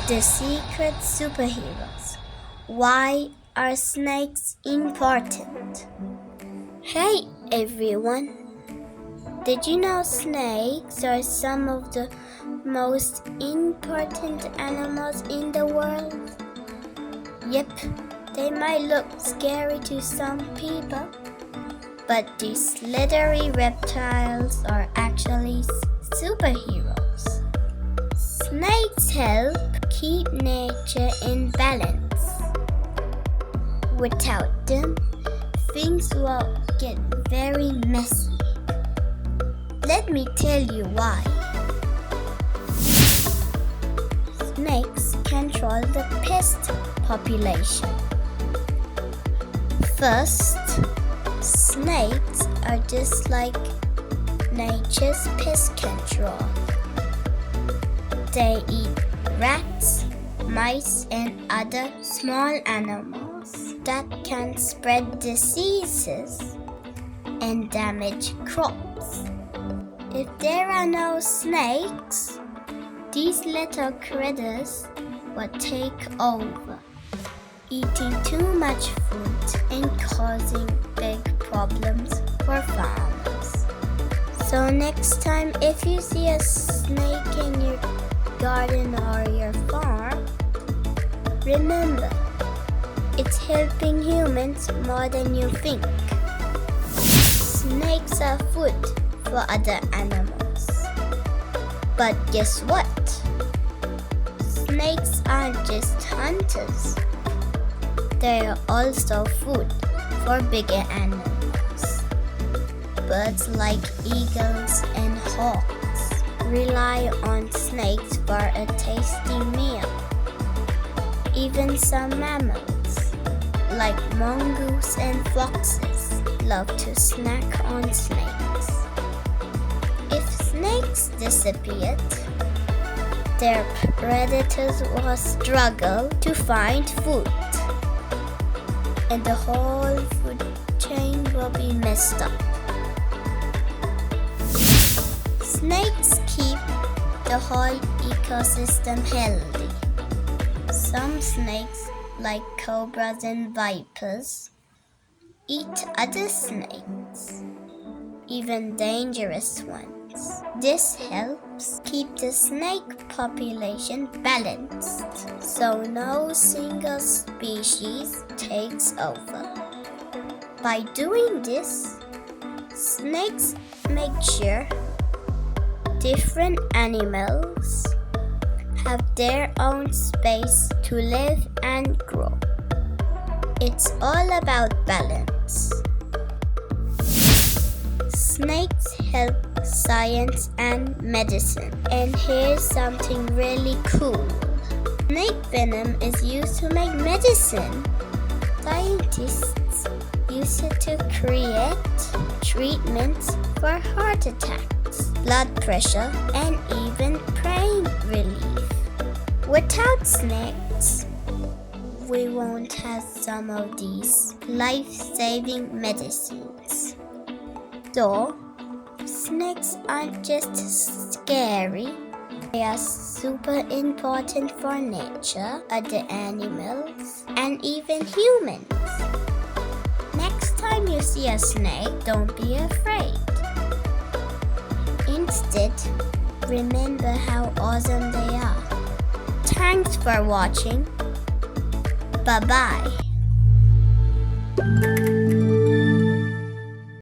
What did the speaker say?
The secret superheroes. Why are snakes important? Hey everyone! Did you know snakes are some of the most important animals in the world? Yep, they might look scary to some people, but these slithery reptiles are actually superheroes. Snakes help keep nature in balance. Without them, things will get very messy. Let me tell you why. Snakes control the pest population. First, snakes are just like nature's pest control. They eat rats, mice, and other small animals that can spread diseases and damage crops. If there are no snakes, these little critters will take over, eating too much food and causing big problems for farmers. So next time if you see a snake in your garden or your farm, remember, it's helping humans more than you think. Snakes are food for other animals. But guess what? Snakes aren't just hunters. They are also food for bigger animals. Birds like eagles and hawks rely on snakes for a tasty meal. Even some mammals, like mongoose and foxes, love to snack on snakes. If snakes disappeared, their predators will struggle to find food, and the whole food chain will be messed up. Snakes keep the whole ecosystem healthy. Some snakes, like cobras and vipers, eat other snakes, even dangerous ones. This helps keep the snake population balanced, so no single species takes over. By doing this, snakes make sure different animals have their own space to live and grow. It's all about balance. Snakes help science and medicine. And here's something really cool. Snake venom is used to make medicine. Scientists use it to create treatments for heart attacks, blood pressure, and even pain relief. Without snakes, we won't have some of these life-saving medicines. So, snakes aren't just scary, they are super important for nature, other animals, and even humans. Next time you see a snake, don't be afraid. Instead, remember how awesome they are. Thanks for watching. Bye-bye.